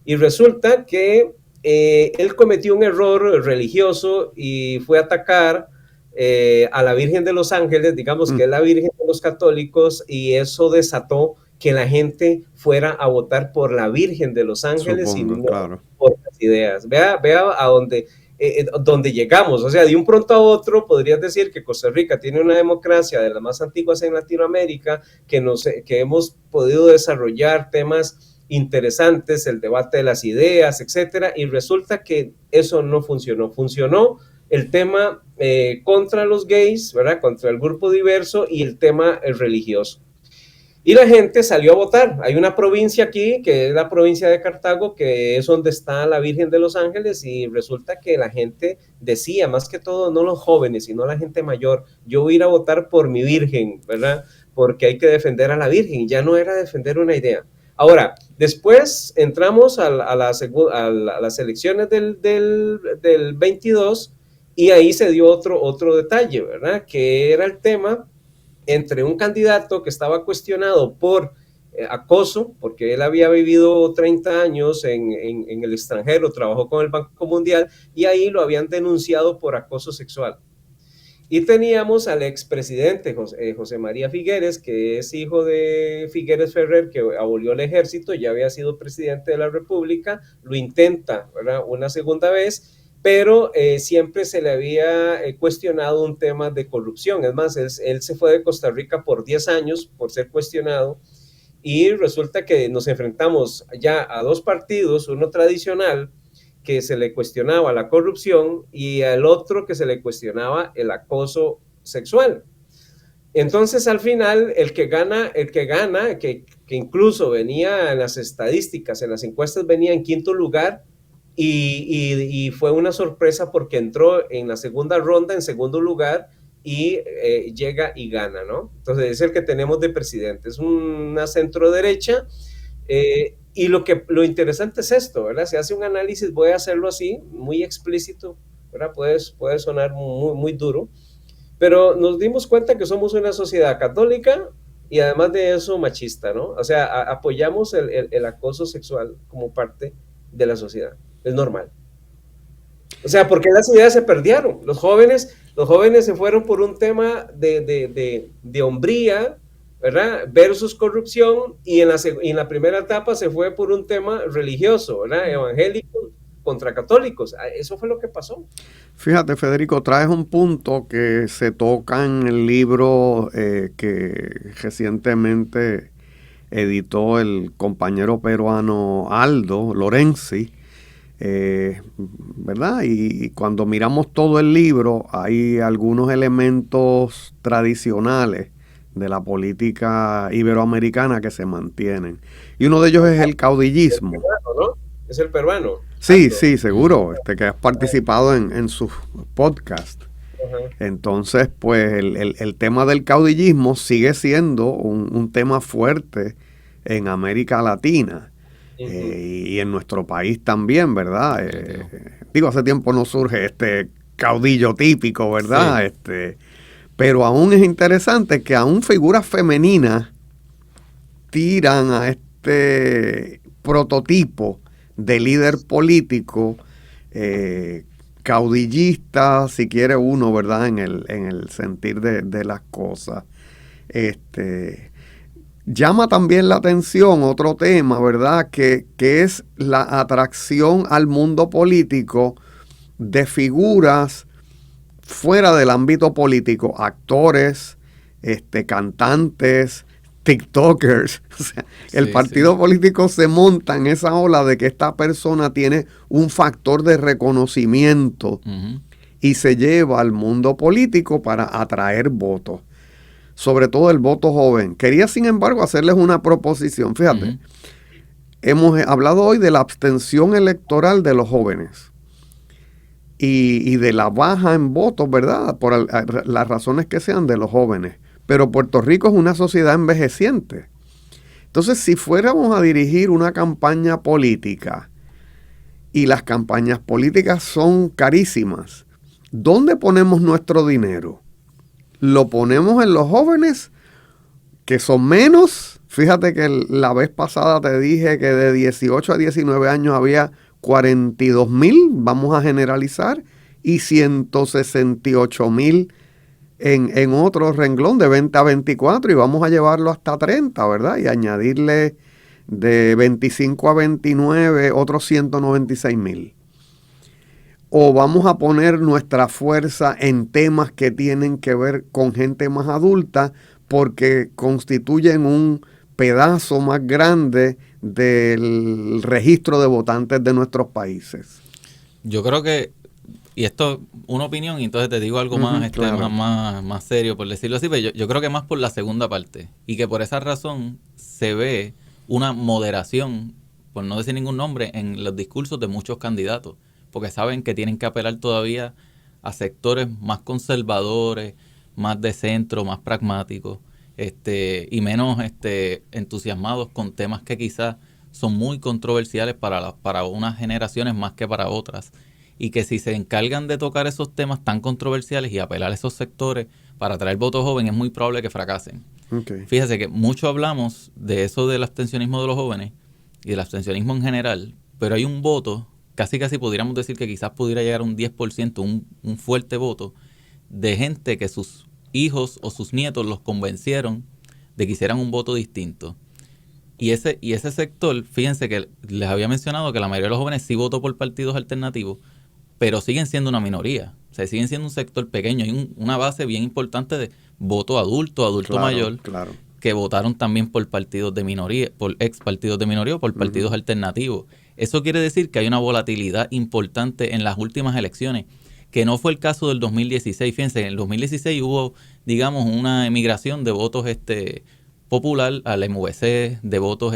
Speaker 5: Y resulta que él cometió un error religioso y fue a atacar a la Virgen de los Ángeles, digamos que es la Virgen de los católicos, y eso desató que la gente fuera a votar por la Virgen de los Ángeles. Supongo, y no, claro, por las ideas. Vea a dónde llegamos. O sea, de un pronto a otro podrías decir que Costa Rica tiene una democracia de las más antiguas en Latinoamérica, que hemos podido desarrollar temas interesantes, el debate de las ideas, etcétera, y resulta que eso no funcionó. Funcionó el tema contra los gays, ¿verdad?, contra el grupo diverso, y el tema religioso. Y la gente salió a votar. Hay una provincia aquí, que es la provincia de Cartago, que es donde está la Virgen de los Ángeles, y resulta que la gente decía, más que todo, no los jóvenes, sino la gente mayor, yo voy a ir a votar por mi Virgen, ¿verdad?, porque hay que defender a la Virgen. Ya no era defender una idea. Ahora, después entramos a las elecciones del 22, y ahí se dio otro detalle, ¿verdad?, que era el tema entre un candidato que estaba cuestionado por acoso, porque él había vivido 30 años en el extranjero, trabajó con el Banco Mundial, y ahí lo habían denunciado por acoso sexual. Y teníamos al expresidente José María Figueres, que es hijo de Figueres Ferrer, que abolió el ejército, ya había sido presidente de la República, lo intenta, ¿verdad?, una segunda vez, pero siempre se le había cuestionado un tema de corrupción. Es más, él se fue de Costa Rica por 10 años por ser cuestionado, y resulta que nos enfrentamos ya a dos partidos, uno tradicional, que se le cuestionaba la corrupción, y al otro que se le cuestionaba el acoso sexual. Entonces, al final, el que gana, que incluso venía en las estadísticas, en las encuestas, venía en quinto lugar, y fue una sorpresa porque entró en la segunda ronda en segundo lugar, y llega y gana, ¿no? Entonces, es el que tenemos de presidente. Es una centro derecha, y lo interesante es esto, ¿verdad? Se hace un análisis, voy a hacerlo así, muy explícito, ¿verdad? Puede sonar muy, muy duro, pero nos dimos cuenta que somos una sociedad católica y además de eso machista, ¿no? O sea, apoyamos el acoso sexual como parte de la sociedad, es normal. O sea, porque las ideas se perdieron, los jóvenes se fueron por un tema de hombría, ¿verdad?, versus corrupción, y en la primera etapa se fue por un tema religioso, ¿verdad?, evangélicos contra católicos. Eso fue lo que pasó.
Speaker 4: Fíjate, Federico, traes un punto que se toca en el libro que recientemente editó el compañero peruano Aldo Lorenzi, ¿verdad? Y cuando miramos todo el libro hay algunos elementos tradicionales de la política iberoamericana que se mantienen. Y uno de ellos es el caudillismo.
Speaker 5: ¿Es el peruano, no? ¿Es el peruano?
Speaker 4: Sí, Aldo. Sí, seguro, que has participado en sus podcasts. Uh-huh. Entonces, pues el tema del caudillismo sigue siendo un tema fuerte en América Latina. y en nuestro país también, ¿verdad? Hace tiempo no surge este caudillo típico, ¿verdad? Sí. Pero aún es interesante que aún figuras femeninas tiran a este prototipo de líder político, caudillista, si quiere uno, ¿verdad? En el sentir de las cosas. Llama también la atención otro tema, ¿verdad? Que es la atracción al mundo político de figuras fuera del ámbito político, actores, cantantes, TikTokers. O sea, el partido político se monta en esa ola de que esta persona tiene un factor de reconocimiento y se lleva al mundo político para atraer votos, sobre todo el voto joven. Quería, sin embargo, hacerles una proposición. Fíjate, hemos hablado hoy de la abstención electoral de los jóvenes y de la baja en votos, ¿verdad? Por las razones que sean de los jóvenes. Pero Puerto Rico es una sociedad envejeciente. Entonces, si fuéramos a dirigir una campaña política y las campañas políticas son carísimas, ¿dónde ponemos nuestro dinero? ¿Lo ponemos en los jóvenes, que son menos? Fíjate que la vez pasada te dije que de 18 a 19 años había 42,000, vamos a generalizar, y 168,000 en otro renglón de 20 a 24, y vamos a llevarlo hasta 30, ¿verdad? Y añadirle de 25 a 29 otros 196,000. O vamos a poner nuestra fuerza en temas que tienen que ver con gente más adulta, porque constituyen un pedazo más grande del registro de votantes de nuestros países.
Speaker 6: Yo creo que, y esto es una opinión, y entonces te digo algo más, claro, más serio, por decirlo así, pero yo creo que más por la segunda parte, y que por esa razón se ve una moderación, por no decir ningún nombre, en los discursos de muchos candidatos, porque saben que tienen que apelar todavía a sectores más conservadores, más de centro, más pragmáticos, y menos entusiasmados con temas que quizás son muy controversiales para unas generaciones más que para otras, y que si se encargan de tocar esos temas tan controversiales y apelar a esos sectores para atraer voto joven, es muy probable que fracasen. Okay. Fíjese que mucho hablamos de eso del abstencionismo de los jóvenes y del abstencionismo en general, pero hay un voto, casi pudiéramos decir que quizás pudiera llegar a un 10%, un fuerte voto, de gente que sus hijos o sus nietos los convencieron de que hicieran un voto distinto. Y ese sector, fíjense que les había mencionado que la mayoría de los jóvenes sí votó por partidos alternativos, pero siguen siendo una minoría. O sea, siguen siendo un sector pequeño. Hay una base bien importante de voto adulto claro, mayor, claro, que votaron también por partidos de minoría, por ex partidos de minoría o por partidos alternativos. Eso quiere decir que hay una volatilidad importante en las últimas elecciones, que no fue el caso del 2016. Fíjense, en el 2016 hubo, digamos, una emigración de votos popular al MVC, de votos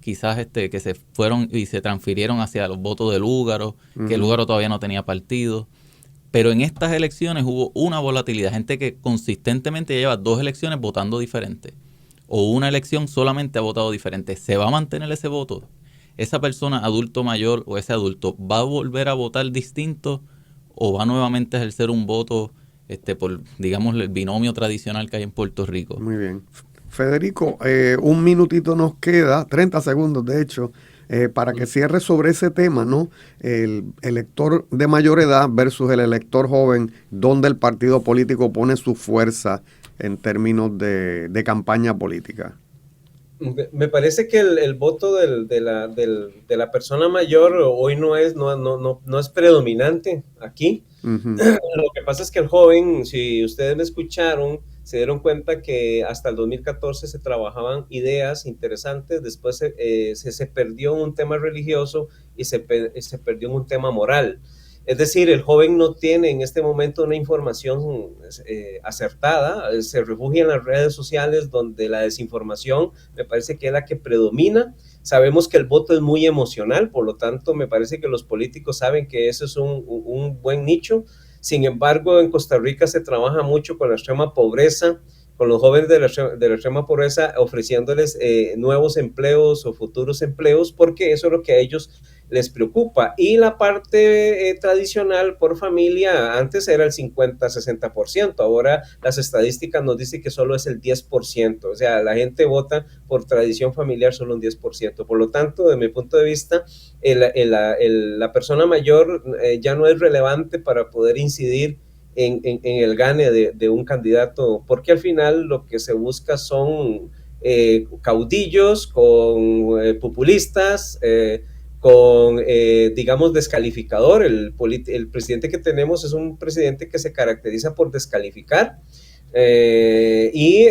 Speaker 6: quizás que se fueron y se transfirieron hacia los votos de Lúgaro, que Lúgaro todavía no tenía partido. Pero en estas elecciones hubo una volatilidad, gente que consistentemente lleva 2 elecciones votando diferente, o una elección solamente ha votado diferente. ¿Se va a mantener ese voto? ¿Esa persona adulto mayor o ese adulto va a volver a votar distinto o va nuevamente a ejercer un voto por, digamos, el binomio tradicional que hay en Puerto Rico?
Speaker 4: Muy bien. Federico, un minutito nos queda, 30 segundos de hecho, para que cierre sobre ese tema, ¿no? El elector de mayor edad versus el elector joven, donde el partido político pone su fuerza en términos de campaña política.
Speaker 5: Me parece que el voto de la persona mayor hoy no es predominante aquí. Uh-huh. Lo que pasa es que el joven, si ustedes me escucharon, se dieron cuenta que hasta el 2014 se trabajaban ideas interesantes, después se perdió en un tema religioso y se perdió en un tema moral. Es decir, el joven no tiene en este momento una información acertada, se refugia en las redes sociales donde la desinformación me parece que es la que predomina. Sabemos que el voto es muy emocional, por lo tanto me parece que los políticos saben que eso es un buen nicho. Sin embargo, en Costa Rica se trabaja mucho con la extrema pobreza los jóvenes de la extrema pobreza, ofreciéndoles nuevos empleos o futuros empleos, porque eso es lo que a ellos les preocupa. Y la parte tradicional por familia, antes era el 50-60%, ahora las estadísticas nos dicen que solo es el 10%, o sea, la gente vota por tradición familiar solo un 10%. Por lo tanto, de mi punto de vista, la persona mayor ya no es relevante para poder incidir en el gane de un candidato, porque al final lo que se busca son caudillos con populistas, con, digamos, descalificador. El presidente que tenemos es un presidente que se caracteriza por descalificar, y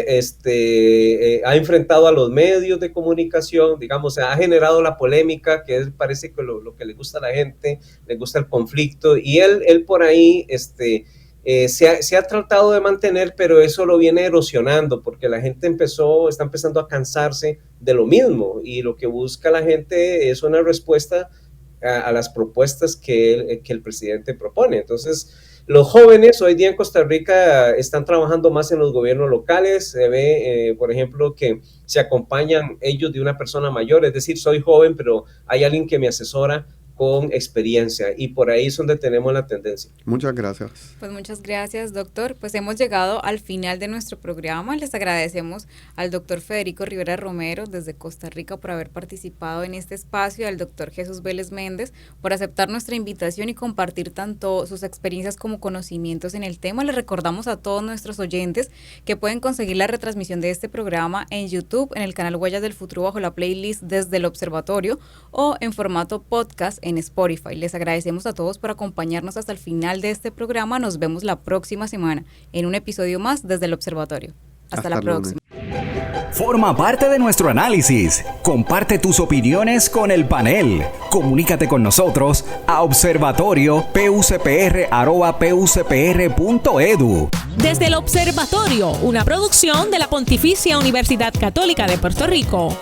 Speaker 5: ha enfrentado a los medios de comunicación, digamos, ha generado la polémica, que parece que lo que le gusta a la gente, le gusta el conflicto, y él por ahí se ha tratado de mantener, pero eso lo viene erosionando, porque la gente está empezando a cansarse de lo mismo, y lo que busca la gente es una respuesta a las propuestas que el presidente propone. Entonces, los jóvenes hoy día en Costa Rica están trabajando más en los gobiernos locales. Se ve, por ejemplo, que se acompañan ellos de una persona mayor, es decir, soy joven, pero hay alguien que me asesora con experiencia, y por ahí es donde tenemos la tendencia.
Speaker 4: Muchas gracias.
Speaker 3: Pues muchas gracias, doctor. Pues hemos llegado al final de nuestro programa. Les agradecemos al doctor Federico Rivera Romero desde Costa Rica por haber participado en este espacio, al doctor Jesús Vélez Méndez por aceptar nuestra invitación y compartir tanto sus experiencias como conocimientos en el tema. Les recordamos a todos nuestros oyentes que pueden conseguir la retransmisión de este programa en YouTube, en el canal Huellas del Futuro bajo la playlist Desde el Observatorio, o en formato podcast en Spotify. Les agradecemos a todos por acompañarnos hasta el final de este programa. Nos vemos la próxima semana en un episodio más desde el Observatorio. Hasta la próxima.
Speaker 2: Forma parte de nuestro análisis. Comparte tus opiniones con el panel. Comunícate con nosotros a observatorio.pucpr@pucpr.edu.
Speaker 1: Desde el Observatorio, una producción de la Pontificia Universidad Católica de Puerto Rico.